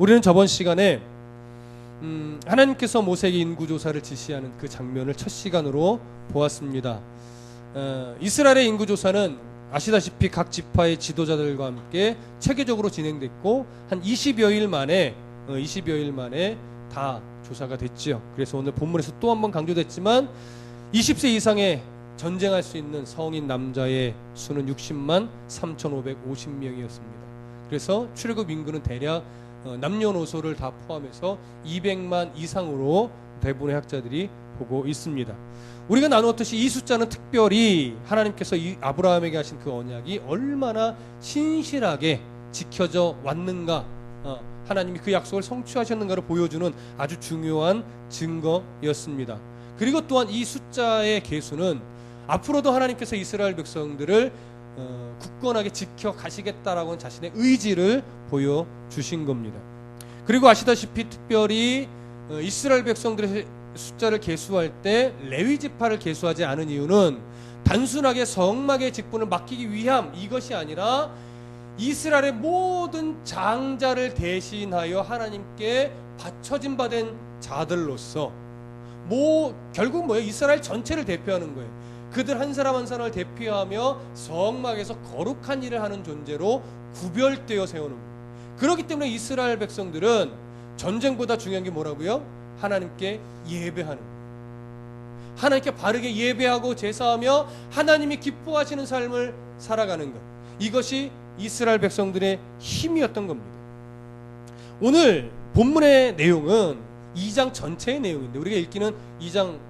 우리는 저번 시간에 하나님께서 모세에게 인구조사를 지시하는 그 장면을 첫 시간으로 보았습니다. 이스라엘의 인구조사는 아시다시피 각 지파의 지도자들과 함께 체계적으로 진행됐고 한 20여 일 만에 다 조사가 됐죠. 그래서 오늘 본문에서 또 한 번 강조됐지만 20세 이상의 전쟁할 수 있는 성인 남자의 수는 60만 3,550명이었습니다. 그래서 출애굽 인구는 대략 남녀노소를 다 포함해서 200만 이상으로 대부분의 학자들이 보고 있습니다. 우리가 나누었듯이 이 숫자는 특별히 하나님께서 이 아브라함에게 하신 그 언약이 얼마나 신실하게 지켜져 왔는가, 하나님이 그 약속을 성취하셨는가를 보여주는 아주 중요한 증거였습니다. 그리고 또한 이 숫자의 계수는 앞으로도 하나님께서 이스라엘 백성들을 굳건하게 지켜가시겠다라고 하는 자신의 의지를 보여주신 겁니다. 그리고 아시다시피 특별히 이스라엘 백성들의 숫자를 계수할 때 레위 지파를 계수하지 않은 이유는 단순하게 성막의 직분을 맡기기 위함 이것이 아니라 이스라엘의 모든 장자를 대신하여 하나님께 바쳐진 바 된 자들로서 결국 뭐예요? 이스라엘 전체를 대표하는 거예요. 그들 한 사람 한 사람을 대표하며 성막에서 거룩한 일을 하는 존재로 구별되어 세우는 거예요. 그렇기 때문에 이스라엘 백성들은 전쟁보다 중요한 게 뭐라고요? 하나님께 예배하는 거예요. 하나님께 바르게 예배하고 제사하며 하나님이 기뻐하시는 삶을 살아가는 것, 이것이 이스라엘 백성들의 힘이었던 겁니다. 오늘 본문의 내용은 2장 전체의 내용인데 우리가 읽기는 2장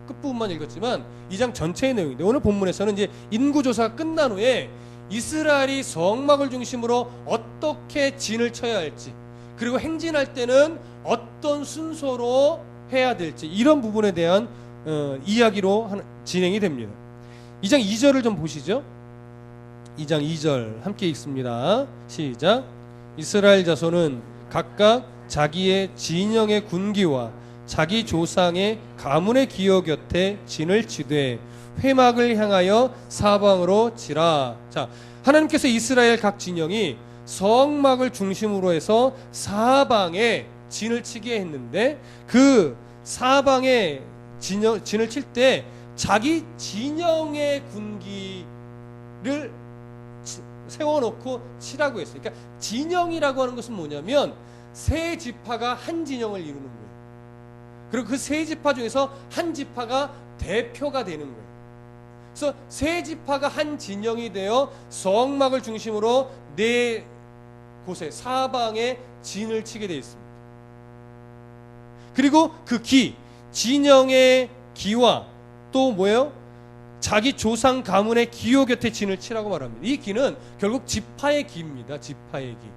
끝부분만 읽었지만 2장 전체의 내용인데 오늘 본문에서는 이제 인구조사가 끝난 후에 이스라엘이 성막을 중심으로 어떻게 진을 쳐야 할지, 그리고 행진할 때는 어떤 순서로 해야 될지, 이런 부분에 대한 이야기로 진행이 됩니다. 2장 2절을 좀 보시죠. 2장 2절 함께 읽습니다. 시작. 이스라엘 자손은 각각 자기의 진영의 군기와 자기 조상의 가문의 기호 곁에 진을 치되 회막을 향하여 사방으로 치라. 자, 하나님께서 이스라엘 각 진영이 성막을 중심으로 해서 사방에 진을 치게 했는데 그 사방에 진을 칠 때 자기 진영의 군기를 세워놓고 치라고 했어요. 그러니까 진영이라고 하는 것은 뭐냐면 세 지파가 한 진영을 이루는 거예요. 그리고 그 세 지파 중에서 한 지파가 대표가 되는 거예요. 그래서 세 지파가 한 진영이 되어 성막을 중심으로 네 곳에 사방에 진을 치게 되어 있습니다. 그리고 그 진영의 기와 또 뭐예요? 자기 조상 가문의 기호 곁에 진을 치라고 말합니다. 이 기는 결국 지파의 기입니다. 지파의 기.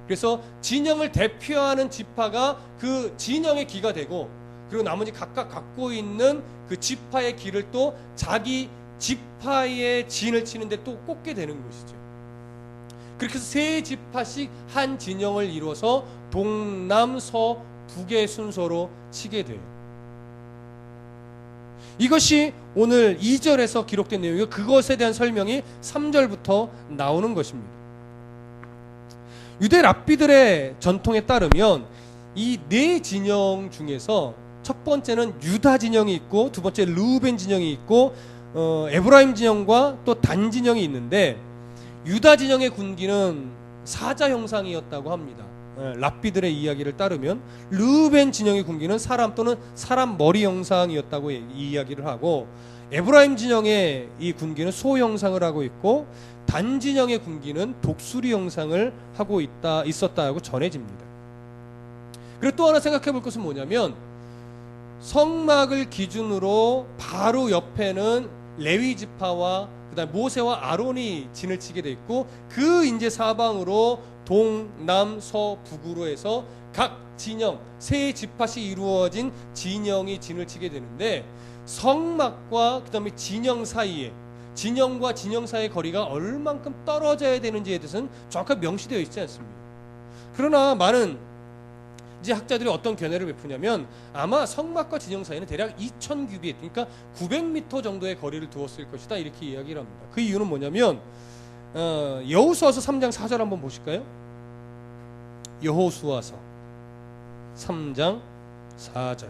그래서 진영을 대표하는 지파가 그 진영의 기가 되고, 그리고 나머지 각각 갖고 있는 그 지파의 기를 또 자기 지파의 진을 치는데 또 꽂게 되는 것이죠. 그렇게 해서 세 지파씩 한 진영을 이루어서 동남서 북의 순서로 치게 돼요. 이것이 오늘 2절에서 기록된 내용이고 그것에 대한 설명이 3절부터 나오는 것입니다. 유대 랍비들의 전통에 따르면 이 네 진영 중에서 첫 번째는 유다 진영이 있고, 두 번째 르우벤 진영이 있고, 에브라임 진영과 또 단 진영이 있는데, 유다 진영의 군기는 사자 형상이었다고 합니다. 랍비들의 이야기를 따르면 르우벤 진영의 군기는 사람 또는 사람 머리 형상이었다고 이야기를 하고, 에브라임 진영의 이 군기는 소 형상을 하고 있고, 단 진영의 군기는 독수리 형상을 하고 있었다고 전해집니다. 그리고 또 하나 생각해 볼 것은 뭐냐면, 성막을 기준으로 바로 옆에는 레위 지파와 그다음 모세와 아론이 진을 치게 돼 있고, 그 이제 사방으로 동남서 북으로 해서 각 진영 세 지파씩 이루어진 진영이 진을 치게 되는데, 성막과 그다음에 진영 사이에, 진영과 진영 사이의 거리가 얼만큼 떨어져야 되는지에 대해서는 정확하게 명시되어 있지 않습니다. 그러나 많은 이제 학자들이 어떤 견해를 베푸냐면, 아마 성막과 진영 사이는 대략 2000규빗, 그러니까 900m 정도의 거리를 두었을 것이다, 이렇게 이야기를 합니다. 그 이유는 뭐냐면 여호수아서 3장 4절 한번 보실까요? 여호수아서 3장 4절.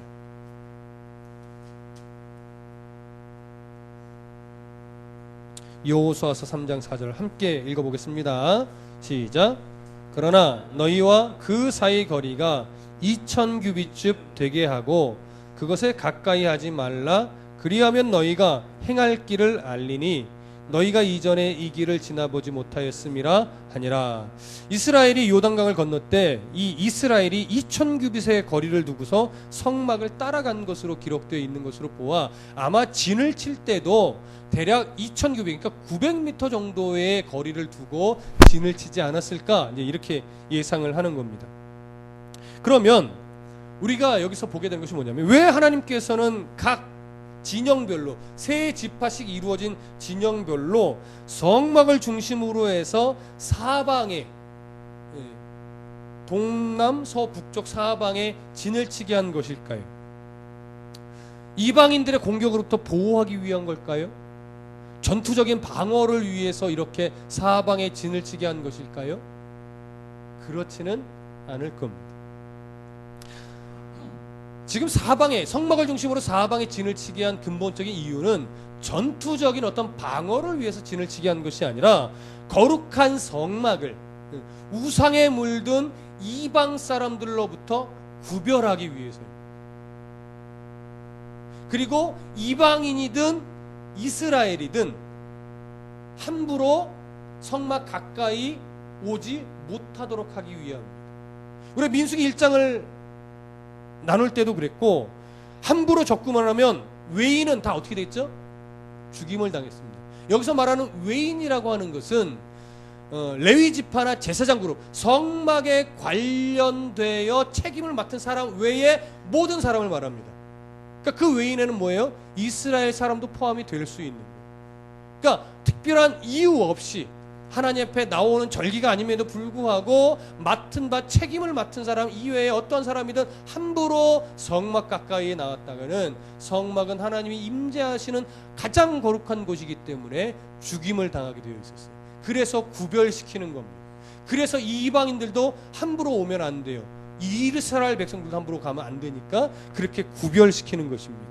여호수아서 3장 4절 함께 읽어보겠습니다. 시작. 그러나 너희와 그 사이 거리가 2000규빗쯤 되게 하고 그것에 가까이 하지 말라. 그리하면 너희가 행할 길을 알리니 너희가 이전에 이 길을 지나보지 못하였음이라 하니라. 이스라엘이 요단강을 건넜때 이 이스라엘이 2000규빗의 거리를 두고서 성막을 따라간 것으로 기록되어 있는 것으로 보아 아마 진을 칠 때도 대략 2000규빗, 그러니까 900m 정도의 거리를 두고 진을 치지 않았을까, 이제 이렇게 예상을 하는 겁니다. 그러면 우리가 여기서 보게 되는 것이 뭐냐면, 왜 하나님께서는 각 진영별로 세 지파씩 이루어진 진영별로 성막을 중심으로 해서 사방에, 동남 서북쪽 사방에 진을 치게 한 것일까요? 이방인들의 공격으로부터 보호하기 위한 걸까요? 전투적인 방어를 위해서 이렇게 사방에 진을 치게 한 것일까요? 그렇지는 않을 겁니다. 지금 사방에, 성막을 중심으로 사방에 진을 치게 한 근본적인 이유는 전투적인 어떤 방어를 위해서 진을 치게 한 것이 아니라 거룩한 성막을 우상에 물든 이방 사람들로부터 구별하기 위해서입니다. 그리고 이방인이든 이스라엘이든 함부로 성막 가까이 오지 못하도록 하기 위함입니다. 우리 민수기 1장을 나눌 때도 그랬고, 함부로 접근을 하면 외인은 다 어떻게 됐죠? 죽임을 당했습니다. 여기서 말하는 외인이라고 하는 것은 레위 지파나 제사장 그룹, 성막에 관련되어 책임을 맡은 사람 외에 모든 사람을 말합니다. 그러니까 그 외인에는 뭐예요? 이스라엘 사람도 포함이 될 수 있는 거예요. 그러니까 특별한 이유 없이 하나님 앞에 나오는 절기가 아님에도 불구하고 맡은 바, 책임을 맡은 사람 이외에 어떤 사람이든 함부로 성막 가까이에 나왔다가는 성막은 하나님이 임재하시는 가장 거룩한 곳이기 때문에 죽임을 당하게 되어 있었어요. 그래서 구별시키는 겁니다. 그래서 이방인들도 함부로 오면 안 돼요. 이스라엘 백성들도 함부로 가면 안 되니까 그렇게 구별시키는 것입니다.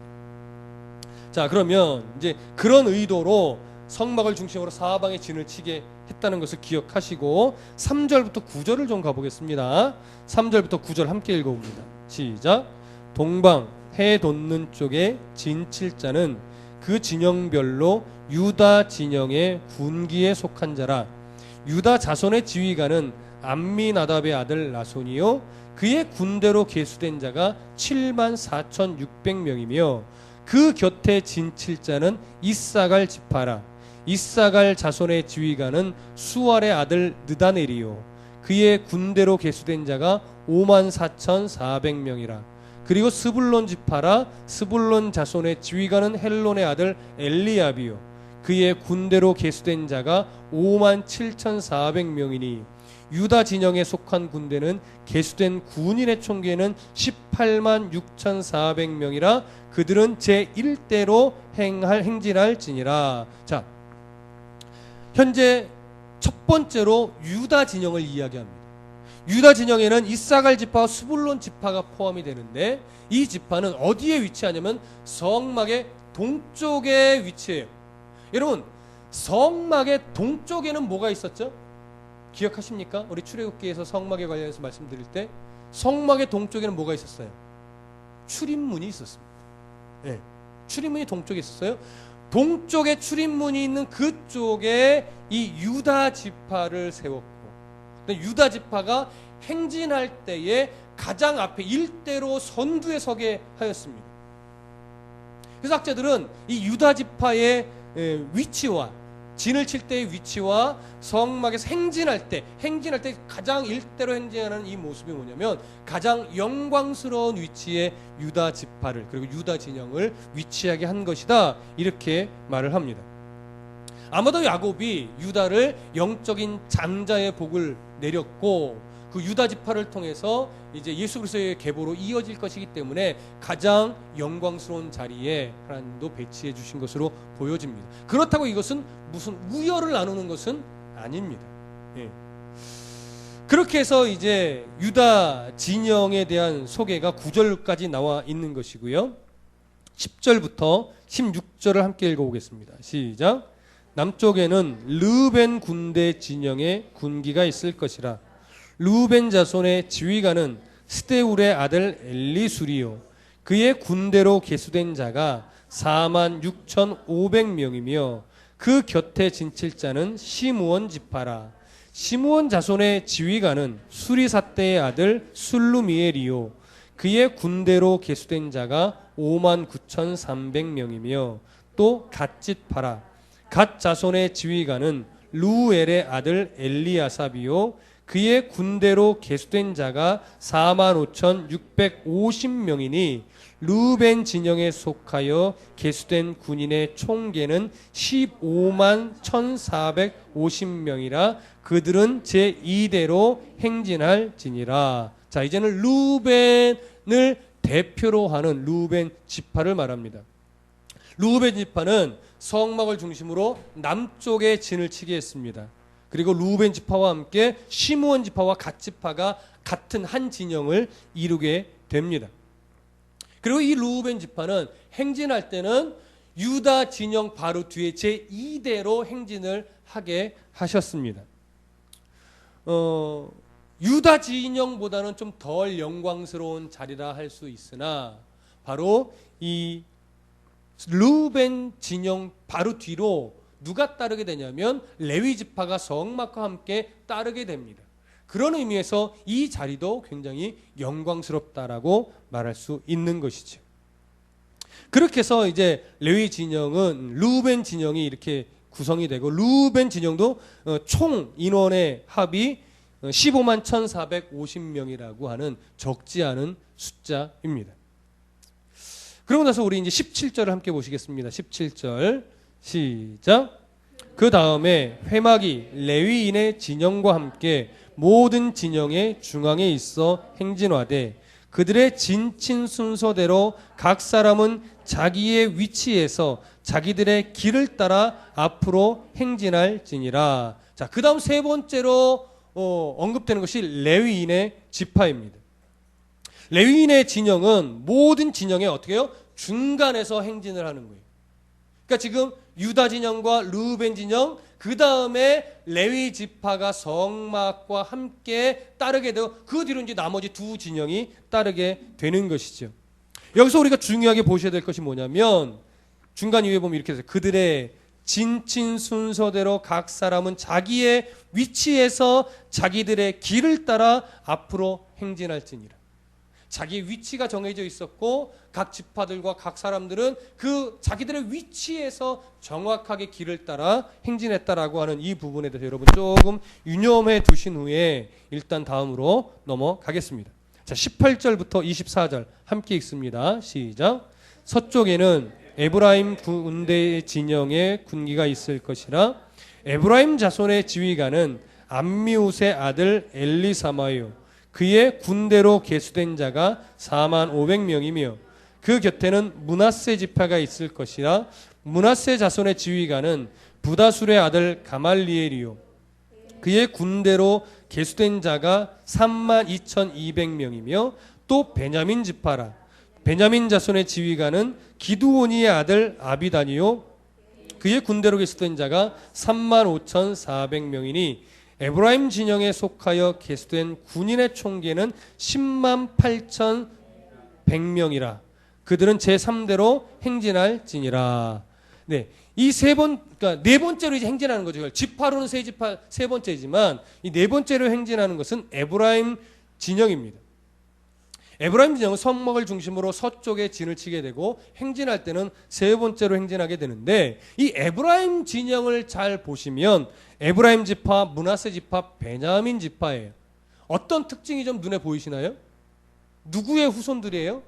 자, 그러면 이제 그런 의도로 성막을 중심으로 사방에 진을 치게 했다는 것을 기억하시고 3절부터 9절을 좀 가보겠습니다. 3절부터 9절 함께 읽어봅니다. 시작. 동방 해 돋는 쪽에 진 칠 자는 그 진영별로 유다 진영의 군기에 속한 자라. 유다 자손의 지휘관은 암미나답의 아들 나손이요 그의 군대로 계수된 자가 74,600명이며 그 곁에 진 칠 자는 이사갈 지파라. 이사갈 자손의 지휘관은 수알의 아들 느다넬이요 그의 군대로 계수된 자가 54,400명이라. 그리고 스불론 지파라. 스불론 자손의 지휘관은 헬론의 아들 엘리압이요 그의 군대로 계수된 자가 57,400명이니 유다 진영에 속한 군대는 계수된 군인의 총계는 186,400명이라. 그들은 제1대로 행진할지니라. 자, 현재 첫 번째로 유다 진영을 이야기합니다. 유다 진영에는 이사갈 지파와 스불론 지파가 포함이 되는데 이 지파는 어디에 위치하냐면 성막의 동쪽에 위치해요. 여러분, 성막의 동쪽에는 뭐가 있었죠? 기억하십니까? 우리 출애굽기에서 성막에 관련해서 말씀드릴 때 성막의 동쪽에는 뭐가 있었어요? 출입문이 있었습니다. 네, 출입문이 동쪽에 있었어요. 동쪽에 출입문이 있는 그쪽에 이 유다 지파를 세웠고, 유다 지파가 행진할 때에 가장 앞에 일대로 선두에 서게 하였습니다. 그래서 학자들은 이 유다 지파의 위치와 진을 칠 때의 위치와 성막에서 행진할 때 가장 일대로 행진하는 이 모습이 뭐냐면 가장 영광스러운 위치에 유다 지파를 그리고 유다 진영을 위치하게 한 것이다, 이렇게 말을 합니다. 아마도 야곱이 유다를 영적인 장자의 복을 내렸고 그 유다 지파를 통해서 이제 예수 그리스도의 계보로 이어질 것이기 때문에 가장 영광스러운 자리에 하나님도 배치해 주신 것으로 보여집니다. 그렇다고 이것은 무슨 우열을 나누는 것은 아닙니다. 예. 그렇게 해서 이제 유다 진영에 대한 소개가 9절까지 나와 있는 것이고요. 10절부터 16절을 함께 읽어보겠습니다. 시작. 남쪽에는 르우벤 군대 진영의 군기가 있을 것이라. 르우벤 자손의 지휘관은 스데울의 아들 엘리수리요. 그의 군대로 계수된 자가 46,500명이며 그 곁에 진칠 자는 시므온 지파라. 시므온 자손의 지휘관은 수리사떼의 아들 술루미엘이요. 그의 군대로 계수된 자가 59,300명이며 또 갓짓파라. 갓 자손의 지휘관은 루엘의 아들 엘리아삽이요. 그의 군대로 계수된 자가 45,650명이니 르우벤 진영에 속하여 계수된 군인의 총계는 15만 1,450명이라. 그들은 제2대로 행진할지니라. 자, 이제는 르우벤을 대표로 하는 르우벤 지파를 말합니다. 르우벤 지파는 성막을 중심으로 남쪽에 진을 치게 했습니다. 그리고 르우벤 지파와 함께 시므온 지파와 갓 지파가 같은 한 진영을 이루게 됩니다. 그리고 이 르우벤 지파는 행진할 때는 유다 진영 바로 뒤에 제2대로 행진을 하게 하셨습니다. 유다 진영보다는 좀 덜 영광스러운 자리라 할 수 있으나 바로 이 르우벤 진영 바로 뒤로 누가 따르게 되냐면 레위 지파가 성막과 함께 따르게 됩니다. 그런 의미에서 이 자리도 굉장히 영광스럽다라고 말할 수 있는 것이죠. 그렇게 해서 이제 레위 진영은 르우벤 진영이 이렇게 구성이 되고 르우벤 진영도 총 인원의 합이 15만 1,450명이라고 하는 적지 않은 숫자입니다. 그러고 나서 우리 이제 17절을 함께 보시겠습니다. 17절 시작. 그 다음에 회막이 레위인의 진영과 함께 모든 진영의 중앙에 있어 행진하되 그들의 진친 순서대로 각 사람은 자기의 위치에서 자기들의 길을 따라 앞으로 행진할지니라. 자, 그 다음 세 번째로 언급되는 것이 레위인의 지파입니다. 레위인의 진영은 모든 진영에 어떻게 해요? 중간에서 행진을 하는 거예요. 그러니까 지금 유다 진영과 르우벤 진영, 그 다음에 레위 지파가 성막과 함께 따르게 되고 그 뒤로 이제 나머지 두 진영이 따르게 되는 것이죠. 여기서 우리가 중요하게 보셔야 될 것이 뭐냐면 중간 이후에 보면 이렇게 돼요. 그들의 진친 순서대로 각 사람은 자기의 위치에서 자기들의 길을 따라 앞으로 행진할지니라. 자기 위치가 정해져 있었고 각 지파들과 각 사람들은 그 자기들의 위치에서 정확하게 길을 따라 행진했다라고 하는 이 부분에 대해서 여러분 조금 유념해 두신 후에 일단 다음으로 넘어가겠습니다. 자, 18절부터 24절 함께 읽습니다. 시작. 서쪽에는 에브라임 군대 진영의 군기가 있을 것이라. 에브라임 자손의 지휘관은 암미웃의 아들 엘리사마요. 그의 군대로 계수된 자가 45,000명이며 그 곁에는 므낫세 지파가 있을 것이라. 므낫세 자손의 지휘관은 부다술의 아들 가말리엘이요. 그의 군대로 계수된 자가 32,200명이며 또 베냐민 지파라. 베냐민 자손의 지휘관은 기드오니의 아들 아비단이요. 그의 군대로 계수된 자가 35,400명이니 에브라임 진영에 속하여 계수된 군인의 총계는 10만 8,100명이라. 그들은 제3대로 행진할지니라. 네, 이 그러니까 네 번째로 이제 행진하는 거죠. 지파로는 세 번째지만 이 네 번째로 행진하는 것은 에브라임 진영입니다. 에브라임 진영은 성막을 중심으로 서쪽에 진을 치게 되고 행진할 때는 세 번째로 행진하게 되는데 이 에브라임 진영을 잘 보시면 에브라임 지파, 므낫세 지파, 베냐민 지파예요. 어떤 특징이 좀 눈에 보이시나요? 누구의 후손들이에요?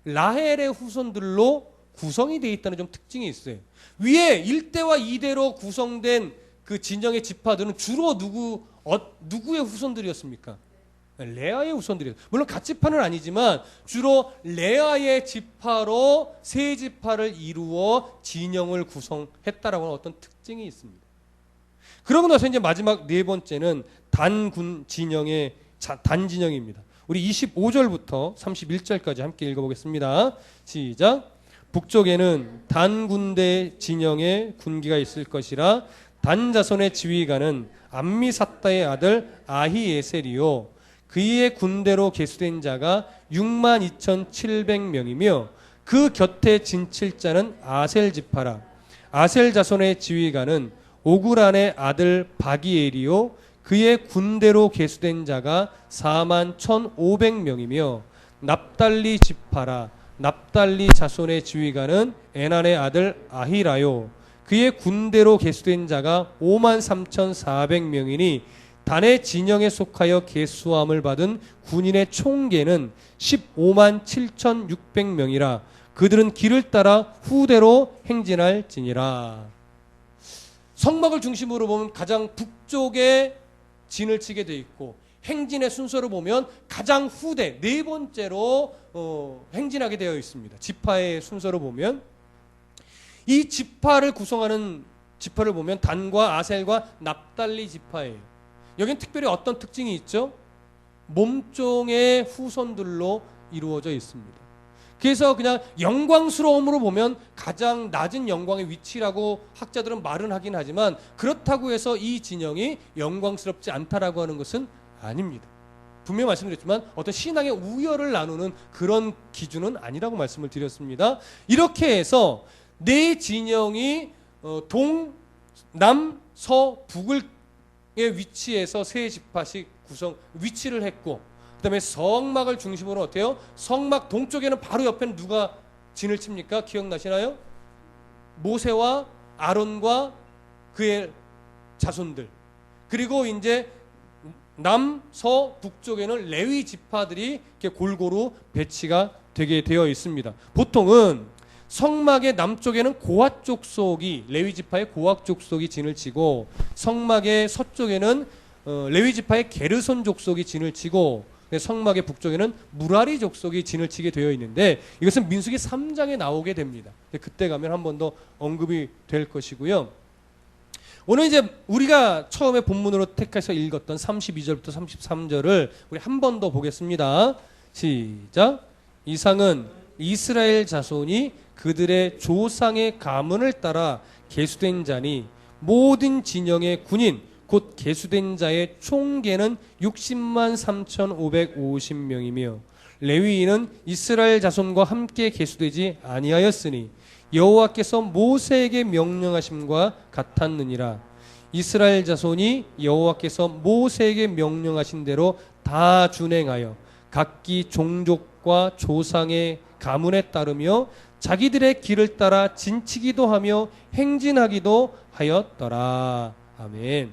라헬의 후손들로 구성이 되어 있다는 좀 특징이 있어요. 위에 1대와 2대로 구성된 그 진영의 지파들은 주로 누구의 후손들이었습니까? 레아의 후손들이에요. 물론 갓지파는 아니지만 주로 레아의 지파로 세 지파를 이루어 진영을 구성했다라고 하는 어떤 특징이 있습니다. 그러고 나서 이제 마지막 네 번째는 단군 진영의 단진영입니다. 우리 25절부터 31절까지 함께 읽어보겠습니다. 시작. 북쪽에는 단 군대 진영의 군기가 있을 것이라. 단 자손의 지휘관은 암미사다의 아들 아히에셀이요 그의 군대로 계수된 자가 62,700명이며 그 곁에 진칠 자는 아셀 지파라. 아셀 자손의 지휘관은 오그란의 아들 바기엘이요 그의 군대로 계수된 자가 41,500명이며 납달리 지파라. 납달리 자손의 지휘관은 에난의 아들 아히라요 그의 군대로 계수된 자가 53,400명이니 단의 진영에 속하여 계수함을 받은 군인의 총계는 157,600명이라. 그들은 길을 따라 후대로 행진할지니라. 성막을 중심으로 보면 가장 북쪽에 진을 치게 돼 있고, 행진의 순서로 보면 가장 후대 네 번째로 행진하게 되어 있습니다. 지파의 순서로 보면 이 지파를 구성하는 지파를 보면 단과 아셀과 납달리 지파예요. 여기는 특별히 어떤 특징이 있죠? 몸종의 후손들로 이루어져 있습니다. 그래서 그냥 영광스러움으로 보면 가장 낮은 영광의 위치라고 학자들은 말은 하긴 하지만, 그렇다고 해서 이 진영이 영광스럽지 않다라고 하는 것은 아닙니다. 분명히 말씀드렸지만 어떤 신앙의 우열을 나누는 그런 기준은 아니라고 말씀을 드렸습니다. 이렇게 해서 네 진영이 동, 남, 서, 북의 위치에서 세 지파씩 구성 위치를 했고, 그 다음에 성막을 중심으로 어때요? 성막 동쪽에는 바로 옆에는 누가 진을 칩니까? 기억나시나요? 모세와 아론과 그의 자손들. 그리고 이제 남, 서, 북쪽에는 레위 지파들이 이렇게 골고루 배치가 되게 되어 있습니다. 보통은 성막의 남쪽에는 고핫 족속이, 레위 지파의 고핫 족속이 진을 치고, 성막의 서쪽에는 레위 지파의 게르손 족속이 진을 치고, 성막의 북쪽에는 무라리 족속이 진을 치게 되어 있는데, 이것은 민수기 3장에 나오게 됩니다. 그때 가면 한 번 더 언급이 될 것이고요. 오늘 이제 우리가 처음에 본문으로 택해서 읽었던 32절부터 33절을 우리 한 번 더 보겠습니다. 시작. 이상은 이스라엘 자손이 그들의 조상의 가문을 따라 계수된 자니 모든 진영의 군인 곧 계수된 자의 총계는 60만 3,550명이며 레위인은 이스라엘 자손과 함께 계수되지 아니하였으니 여호와께서 모세에게 명령하심과 같았느니라. 이스라엘 자손이 여호와께서 모세에게 명령하신 대로 다 준행하여 각기 종족과 조상의 가문에 따르며 자기들의 길을 따라 진치기도 하며 행진하기도 하였더라. 아멘.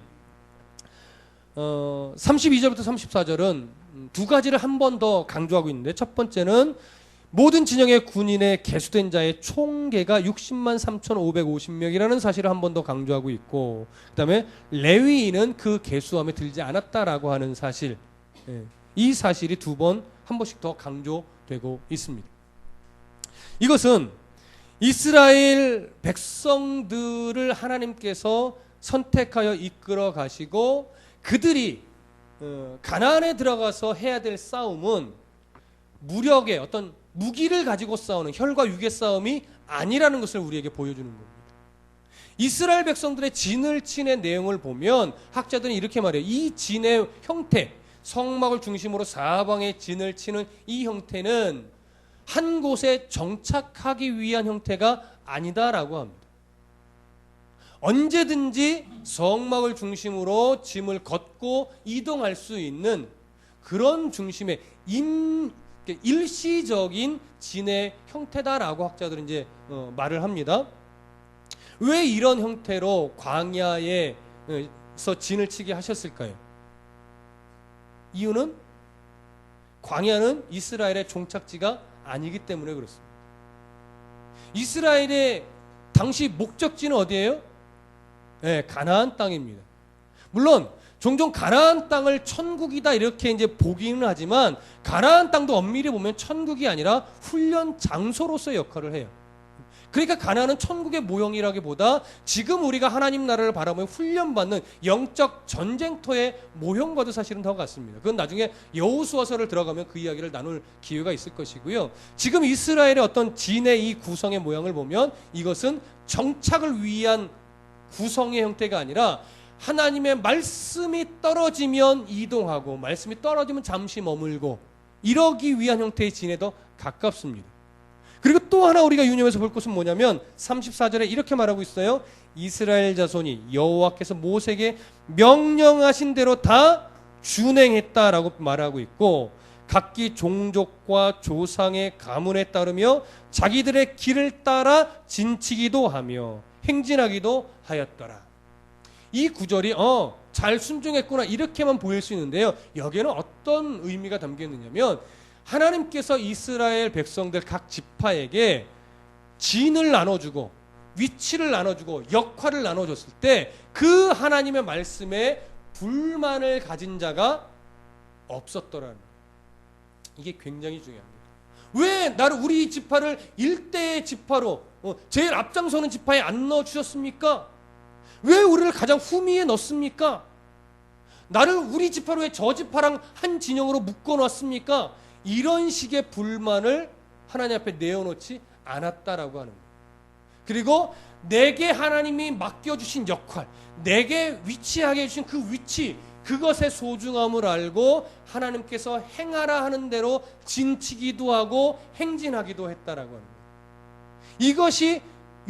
32절부터 34절은 두 가지를 한 번 더 강조하고 있는데, 첫 번째는 모든 진영의 군인의 계수된 자의 총계가 60만 3,550명이라는 사실을 한 번 더 강조하고 있고, 그 다음에 레위인은 그 계수함에 들지 않았다라고 하는 사실, 이 사실이 한 번씩 더 강조되고 있습니다. 이것은 이스라엘 백성들을 하나님께서 선택하여 이끌어 가시고 그들이 가나안에 들어가서 해야 될 싸움은 무력의 어떤 무기를 가지고 싸우는 혈과 육의 싸움이 아니라는 것을 우리에게 보여주는 겁니다. 이스라엘 백성들의 진을 치는 내용을 보면 학자들은 이렇게 말해요. 이 진의 형태, 성막을 중심으로 사방에 진을 치는 이 형태는 한 곳에 정착하기 위한 형태가 아니다라고 합니다. 언제든지 성막을 중심으로 짐을 걷고 이동할 수 있는 그런 중심의 일시적인 진의 형태다라고 학자들은 이제 말을 합니다. 왜 이런 형태로 광야에서 진을 치게 하셨을까요? 이유는 광야는 이스라엘의 종착지가 아니기 때문에 그렇습니다. 이스라엘의 당시 목적지는 어디예요? 네, 가나안 땅입니다. 물론 종종 가나안 땅을 천국이다 이렇게 이제 보기는 하지만, 가나안 땅도 엄밀히 보면 천국이 아니라 훈련 장소로서의 역할을 해요. 그러니까 가나안은 천국의 모형이라기보다 지금 우리가 하나님 나라를 바라보며 훈련받는 영적 전쟁터의 모형과도 사실은 더 같습니다. 그건 나중에 여호수아서를 들어가면 그 이야기를 나눌 기회가 있을 것이고요. 지금 이스라엘의 어떤 진의 이 구성의 모양을 보면 이것은 정착을 위한 구성의 형태가 아니라 하나님의 말씀이 떨어지면 이동하고 말씀이 떨어지면 잠시 머물고 이러기 위한 형태의 진에 더 가깝습니다. 그리고 또 하나 우리가 유념해서 볼 것은 뭐냐면 34절에 이렇게 말하고 있어요. 이스라엘 자손이 여호와께서 모세에게 명령하신 대로 다 준행했다라고 말하고 있고 각기 종족과 조상의 가문에 따르며 자기들의 길을 따라 진치기도 하며 행진하기도 하였더라. 이 구절이 잘 순종했구나 이렇게만 보일 수 있는데요. 여기에는 어떤 의미가 담겨 있느냐면 하나님께서 이스라엘 백성들 각 지파에게 진을 나눠주고 위치를 나눠주고 역할을 나눠줬을 때 그 하나님의 말씀에 불만을 가진 자가 없었더라는 거예요. 이게 굉장히 중요합니다. 왜 나를 우리 지파를 일대의 지파로 제일 앞장서는 지파에 안 넣어주셨습니까? 왜 우리를 가장 후미에 넣습니까? 나를 우리 지파로 왜 저 지파랑 한 진영으로 묶어놨습니까? 이런 식의 불만을 하나님 앞에 내어놓지 않았다라고 하는 거예요. 그리고 내게 하나님이 맡겨주신 역할, 내게 위치하게 해주신 그 위치, 그것의 소중함을 알고 하나님께서 행하라 하는 대로 진치기도 하고 행진하기도 했다라고 하는 거예요. 이것이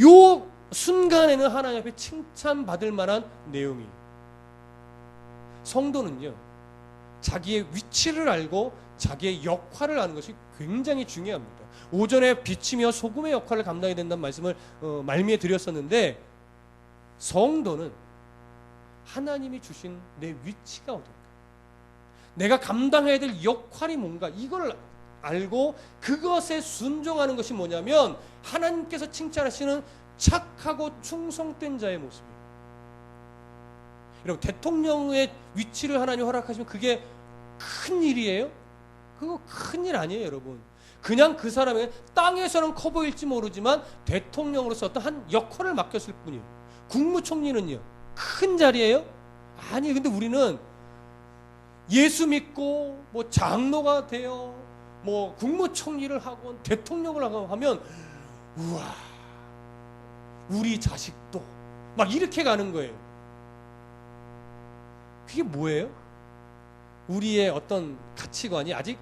요 순간에는 하나님 앞에 칭찬받을 만한 내용이에요. 성도는요, 자기의 위치를 알고 자기의 역할을 아는 것이 굉장히 중요합니다. 오전에 빛이며 소금의 역할을 감당해야 된다는 말씀을 말미에 드렸었는데 성도는 하나님이 주신 내 위치가 어딘가, 내가 감당해야 될 역할이 뭔가 이걸 알고 그것에 순종하는 것이 뭐냐면 하나님께서 칭찬하시는 착하고 충성된 자의 모습이에요. 여러분, 대통령의 위치를 하나님 허락하시면 그게 큰 일이에요? 그거 큰 일 아니에요, 여러분. 그냥 그 사람이 땅에서는 커 보일지 모르지만 대통령으로서 어떤 한 역할을 맡겼을 뿐이에요. 국무총리는요, 큰 자리예요? 아니, 근데 우리는 예수 믿고 뭐 장로가 되어 뭐 국무총리를 하고 대통령을 하고 하면 우와, 우리 자식도 막 이렇게 가는 거예요. 그게 뭐예요? 우리의 어떤 가치관이 아직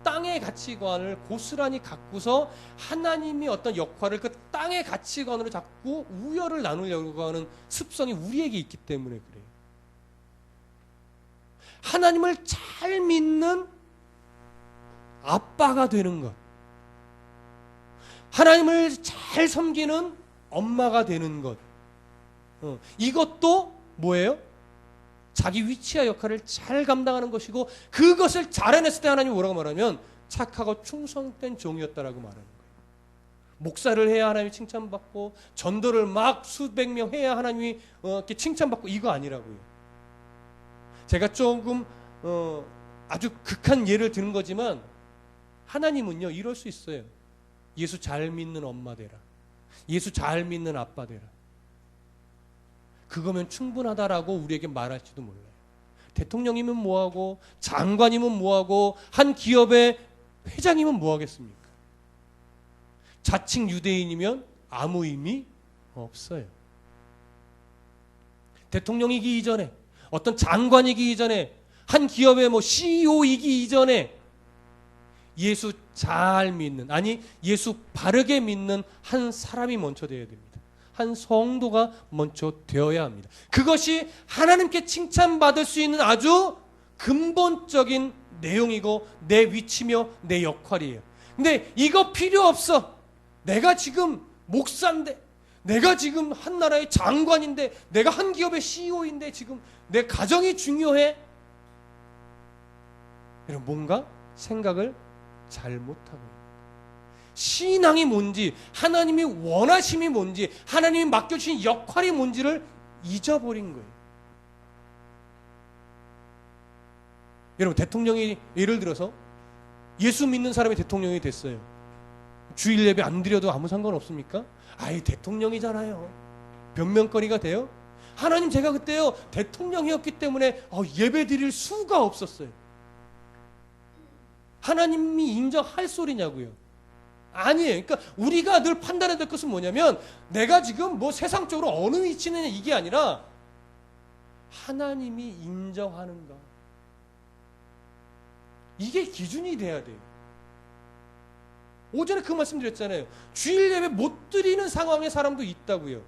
땅의 가치관을 고스란히 갖고서 하나님이 어떤 역할을 그 땅의 가치관으로 자꾸 우열을 나누려고 하는 습성이 우리에게 있기 때문에 그래요. 하나님을 잘 믿는 아빠가 되는 것, 하나님을 잘 섬기는 엄마가 되는 것, 이것도 뭐예요? 자기 위치와 역할을 잘 감당하는 것이고 그것을 잘 해냈을 때 하나님이 뭐라고 말하면 착하고 충성된 종이었다라고 말하는 거예요. 목사를 해야 하나님이 칭찬받고 전도를 막 수백 명 해야 하나님이 이렇게 칭찬받고 이거 아니라고요. 제가 조금 아주 극한 예를 드는 거지만 하나님은요 이럴 수 있어요. 예수 잘 믿는 엄마 되라, 예수 잘 믿는 아빠 되라. 그거면 충분하다라고 우리에게 말할지도 몰라요. 대통령이면 뭐하고 장관이면 뭐하고 한 기업의 회장이면 뭐하겠습니까? 자칭 유대인이면 아무 의미 없어요. 대통령이기 이전에 어떤 장관이기 이전에 한 기업의 뭐 CEO이기 이전에 예수 잘 믿는, 아니 예수 바르게 믿는 한 사람이 먼저 되어야 됩니다. 한 성도가 먼저 되어야 합니다. 그것이 하나님께 칭찬받을 수 있는 아주 근본적인 내용이고 내 위치며 내 역할이에요. 근데 이거 필요 없어. 내가 지금 목사인데, 내가 지금 한 나라의 장관인데, 내가 한 기업의 CEO인데 지금 내 가정이 중요해. 여러분, 뭔가 생각을 잘못하고 있어요. 신앙이 뭔지, 하나님이 원하심이 뭔지, 하나님이 맡겨주신 역할이 뭔지를 잊어버린 거예요. 여러분, 대통령이 예를 들어서 예수 믿는 사람이 대통령이 됐어요. 주일 예배 안 드려도 아무 상관없습니까? 아이 대통령이잖아요. 변명거리가 돼요? 하나님 제가 그때요 대통령이었기 때문에 예배 드릴 수가 없었어요. 하나님이 인정할 소리냐고요. 아니에요. 그러니까 우리가 늘 판단해야 될 것은 뭐냐면 내가 지금 뭐 세상적으로 어느 위치에 있느냐 이게 아니라 하나님이 인정하는가. 이게 기준이 돼야 돼요. 오전에 그 말씀 드렸잖아요. 주일 예배 못 드리는 상황의 사람도 있다고요.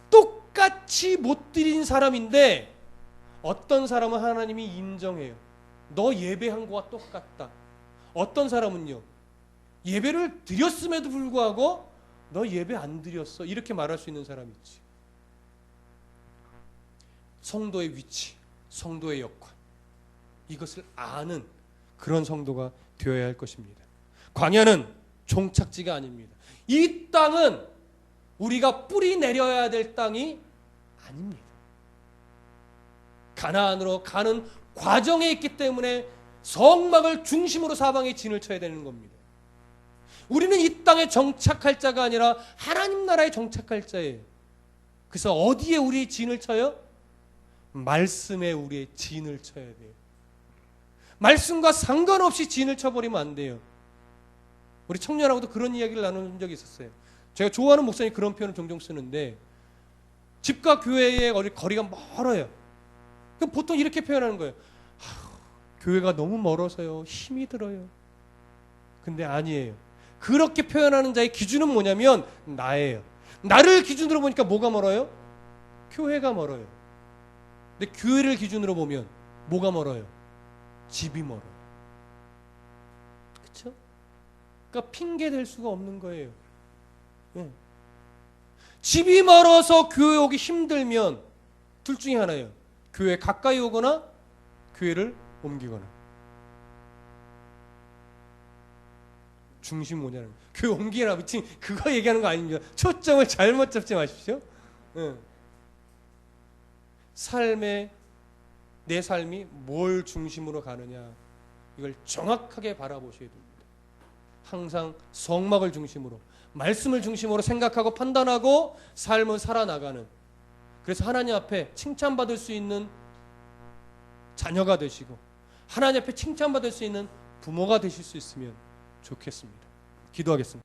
똑같이 못 드린 사람인데 어떤 사람은 하나님이 인정해요. 너 예배한 거와 똑같다. 어떤 사람은요. 예배를 드렸음에도 불구하고 너 예배 안 드렸어. 이렇게 말할 수 있는 사람이 있지. 성도의 위치, 성도의 역할. 이것을 아는 그런 성도가 되어야 할 것입니다. 광야는 종착지가 아닙니다. 이 땅은 우리가 뿌리 내려야 될 땅이 아닙니다. 가나안으로 가는 과정에 있기 때문에 성막을 중심으로 사방에 진을 쳐야 되는 겁니다. 우리는 이 땅에 정착할 자가 아니라 하나님 나라에 정착할 자예요. 그래서 어디에 우리 진을 쳐요? 말씀에 우리의 진을 쳐야 돼요. 말씀과 상관없이 진을 쳐버리면 안 돼요. 우리 청년하고도 그런 이야기를 나눈 적이 있었어요. 제가 좋아하는 목사님이 그런 표현을 종종 쓰는데 집과 교회의 거리가 멀어요. 그럼 보통 이렇게 표현하는 거예요. 교회가 너무 멀어서요. 힘이 들어요. 근데 아니에요. 그렇게 표현하는 자의 기준은 뭐냐면 나예요. 나를 기준으로 보니까 뭐가 멀어요? 교회가 멀어요. 근데 교회를 기준으로 보면 뭐가 멀어요? 집이 멀어요. 그렇죠? 그러니까 핑계 댈 수가 없는 거예요. 네. 집이 멀어서 교회 오기 힘들면 둘 중에 하나예요. 교회 가까이 오거나 교회를 옮기거나. 중심 뭐냐는 교회 옮기라 미팅 그거 얘기하는 거 아닙니다. 초점을 잘못 잡지 마십시오. 네. 내 삶이 뭘 중심으로 가느냐 이걸 정확하게 바라보셔야 됩니다. 항상 성막을 중심으로 말씀을 중심으로 생각하고 판단하고 삶을 살아나가는, 그래서 하나님 앞에 칭찬받을 수 있는 자녀가 되시고 하나님 앞에 칭찬받을 수 있는 부모가 되실 수 있으면 좋겠습니다. 기도하겠습니다.